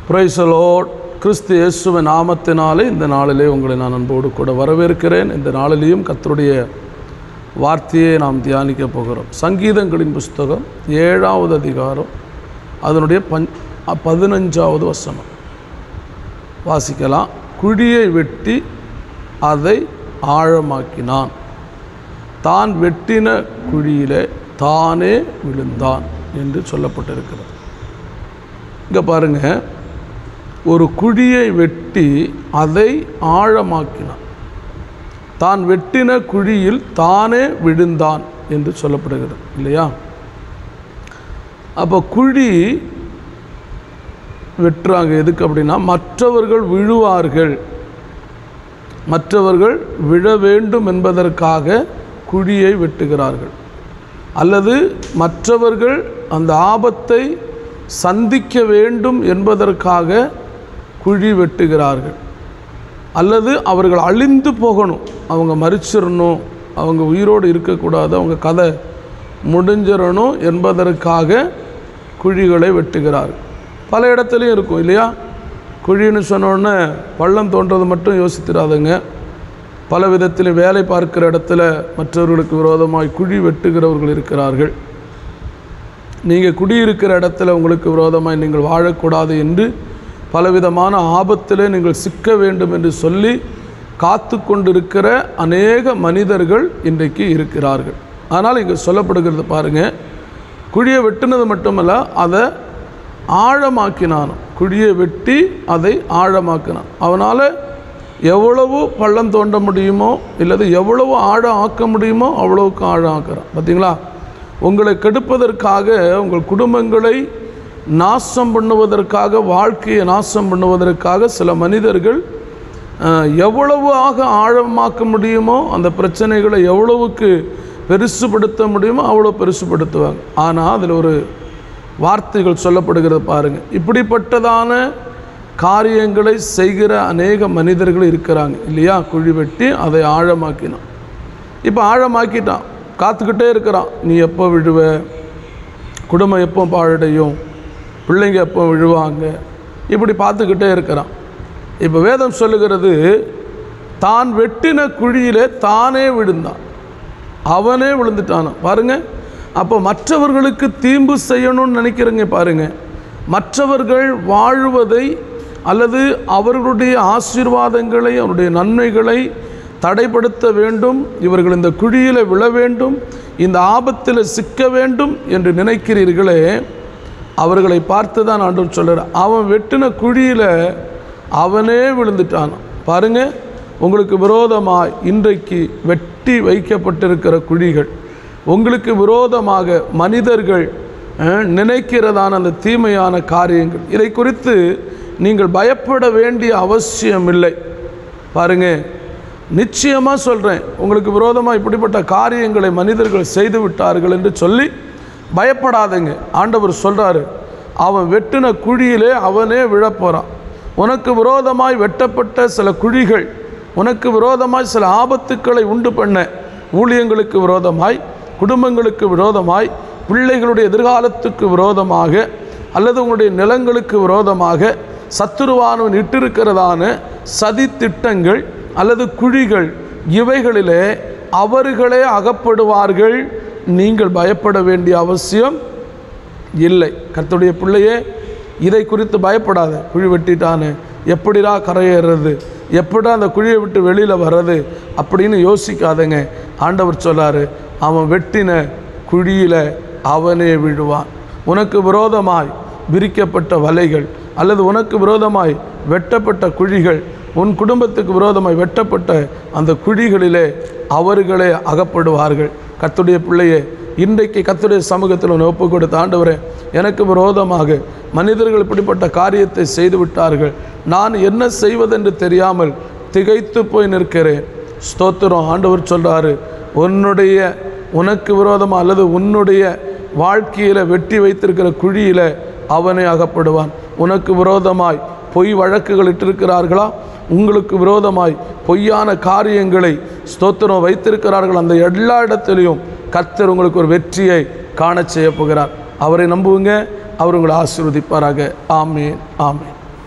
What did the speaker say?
Praise the Lord. கிறிஸ்து இயேசுவின் நாமத்தினாலே இந்த நாளிலே உங்களை நான் அன்போடு கூட வரவேற்கிறேன். இந்த நாளிலேயும் கர்த்தருடைய வார்த்தையை நாம் தியானிக்க போகிறோம். சங்கீதங்களின் புஸ்தகம் 7வது அதிகாரம் அதனுடைய 15வது வசனம் வாசிக்கலாம். குழியை வெட்டி அதை ஆழமாக்கினான், தான் வெட்டின குழியிலே தானே விழுந்தான் என்று சொல்லப்பட்டிருக்கிறது. இங்கே பாருங்கள், ஒரு குழியை வெட்டி அதை ஆழமாக்கினான், தான் வெட்டின குழியில் தானே விழுந்தான் என்று சொல்லப்படுகிறது இல்லையா? அப்போ குழி வெட்டுறாங்க எதுக்கு அப்படின்னா, மற்றவர்கள் விழுவார்கள், மற்றவர்கள் விழ வேண்டும் என்பதற்காக குழியை வெட்டுகிறார்கள், அல்லது மற்றவர்கள் அந்த ஆபத்தை சந்திக்க வேண்டும் என்பதற்காக குழி வெட்டுகிறார்கள், அல்லது அவர்கள் அழிந்து போகணும், அவங்க மரிச்சிடணும், அவங்க உயிரோடு இருக்கக்கூடாது, அவங்க கதை முடிஞ்சிடணும் என்பதற்காக குழிகளை வெட்டுகிறார்கள். பல இடத்துலையும் இருக்கும் இல்லையா? குழின்னு சொன்னோடனே பள்ளம் தோன்றது மட்டும் யோசித்திராதுங்க. பல விதத்திலும் வேலை பார்க்கிற இடத்துல மற்றவர்களுக்கு விரோதமாய் குழி வெட்டுகிறவர்கள் இருக்கிறார்கள். நீங்கள் குடியிருக்கிற இடத்துல உங்களுக்கு விரோதமாய் நீங்கள் வாழக்கூடாது என்று பலவிதமான ஆபத்திலே நீங்கள் சிக்க வேண்டும் என்று சொல்லி காத்து கொண்டிருக்கிற அநேக மனிதர்கள் இன்றைக்கு இருக்கிறார்கள். ஆனால் இங்கே சொல்லப்படுகிறது பாருங்கள், குழியை வெட்டினது மட்டுமல்ல, அதை ஆழமாக்கினான். குழியை வெட்டி அதை ஆழமாக்கினான். அவனால் எவ்வளவு பள்ளம் தோண்ட முடியுமோ இல்லது எவ்வளவு ஆழம் ஆக்க முடியுமோ அவ்வளவுக்கு ஆழம் ஆக்குறான். பார்த்தீங்களா? உங்களை கெடுப்பதற்காக, உங்கள் குடும்பங்களை நாசம் பண்ணுவதற்காக, வாழ்க்கையை நாசம் பண்ணுவதற்காக சில மனிதர்கள் எவ்வளவு ஆழமாக்க முடியுமோ, அந்த பிரச்சனைகளை எவ்வளவுக்கு பெருசுபடுத்த முடியுமோ அவ்வளோ பெருசுபடுத்துவாங்க. ஆனால் அதில் ஒரு வார்த்தைகள் சொல்லப்படுகிறது பாருங்கள். இப்படிப்பட்டதான காரியங்களை செய்கிற அநேக மனிதர்கள் இருக்கிறாங்க இல்லையா? குழி வெட்டி அதை ஆழமாக்கினான். இப்போ ஆழமாக்கிட்டான், காத்துக்கிட்டே இருக்கிறான். நீ எப்போ விழுவ, குடும்பம் எப்போ பாழடையும், பிள்ளைங்க எப்போ விழுவாங்க, இப்படி பார்த்துக்கிட்டே இருக்கிறான். இப்போ வேதம் சொல்லுகிறது, தான் வெட்டின குழியிலே தானே விழுந்தான், அவனே விழுந்துட்டான். பாருங்கள், அப்போ மற்றவர்களுக்கு தீம்பு செய்யணும்னு நினைக்கிறீங்க பாருங்கள், மற்றவர்கள் வாழுவதை அல்லது அவர்களுடைய ஆசீர்வாதங்களை, அவருடைய நன்மைகளை தடைப்படுத்த வேண்டும், இவர்கள் இந்த குழியில் விழ வேண்டும், இந்த ஆபத்தில் சிக்க வேண்டும் என்று நினைக்கிறீர்களே, அவர்களை பார்த்து தான் ஆண்டவர் சொல்கிறார், அவன் வெட்டின குழியில் அவனே விழுந்துட்டான். பாருங்கள், உங்களுக்கு விரோதமாக இன்றைக்கு வெட்டி வைக்கப்பட்டிருக்கிற குழிகள், உங்களுக்கு விரோதமாக மனிதர்கள் நினைக்கிறதான அந்த தீமையான காரியங்கள், இதை குறித்து நீங்கள் பயப்பட வேண்டிய அவசியம் இல்லை. பாருங்கள், நிச்சயமாக சொல்கிறேன், உங்களுக்கு விரோதமாக இப்படிப்பட்ட காரியங்களை மனிதர்கள் செய்து விட்டார்கள் என்று சொல்லி பயப்படாதீங்க. ஆண்டவர் சொல்கிறாரு, அவன் வெட்டின குழியிலே அவனே விழப்போகிறான். உனக்கு விரோதமாய் வெட்டப்பட்ட சில குழிகள், உனக்கு விரோதமாய் சில ஆபத்துக்களை உண்டு பண்ண, ஊழியங்களுக்கு விரோதமாய், குடும்பங்களுக்கு விரோதமாய், பிள்ளைகளுடைய எதிர்காலத்துக்கு விரோதமாக, அல்லது உங்களுடைய நிலங்களுக்கு விரோதமாக சத்துருவானவன் இட்டிருக்கிறதான சதி திட்டங்கள் அல்லது குழிகள், இவைகளிலே அவர்களே அகப்படுவார்கள். நீங்கள் பயப்பட வேண்டிய அவசியம் இல்லை. கர்த்தருடைய பிள்ளையே, இதை குறித்து பயப்படாத. குழி வெட்டிட்டானே, எப்படிடா கரையேறது, எப்படா அந்த குழியை விட்டு வெளியில் வர்றது அப்படின்னு யோசிக்காதங்க. ஆண்டவர் சொல்லாரு, அவன் வெட்டின குழியில் அவனே விழுவான். உனக்கு விரோதமாய் விரிக்கப்பட்ட வலைகள் அல்லது உனக்கு விரோதமாய் வெட்டப்பட்ட குழிகள், உன் குடும்பத்துக்கு விரோதமாய் வெட்டப்பட்ட அந்த குழிகளிலே அவர்களே அகப்படுவார்கள். கர்த்தருடைய பிள்ளையே, இன்றைக்கு கர்த்தருடைய சமூகத்தில் உன்னை ஒப்பு கொடுத்த, ஆண்டவரே, எனக்கு விரோதமாக மனிதர்கள் இப்படிப்பட்ட காரியத்தை செய்து விட்டார்கள், நான் என்ன செய்வதென்று தெரியாமல் திகைத்து போய் நிற்கிறேன். ஸ்தோத்திரம். ஆண்டவர் சொல்கிறாரு, உனக்கு விரோதமாக அல்லது உன்னுடைய வாழ்க்கையில் வெட்டி வைத்திருக்கிற குழியில் அவனே அகப்படுவான். உனக்கு விரோதமாய் பொய் வழக்குகள் இட்டிருக்கிறார்களா? உங்களுக்கு விரோதமாய் பொய்யான காரியங்களை ஸ்தோத்திரம் வைத்திருக்கிறார்கள். அந்த எல்லா இடத்திலையும் கர்த்தர் உங்களுக்கு ஒரு வெற்றியை காண செய்ய போகிறார். அவரை நம்புவீங்க, அவர் உங்களை ஆசீர்வதிப்பாராக. ஆமென், ஆமென்.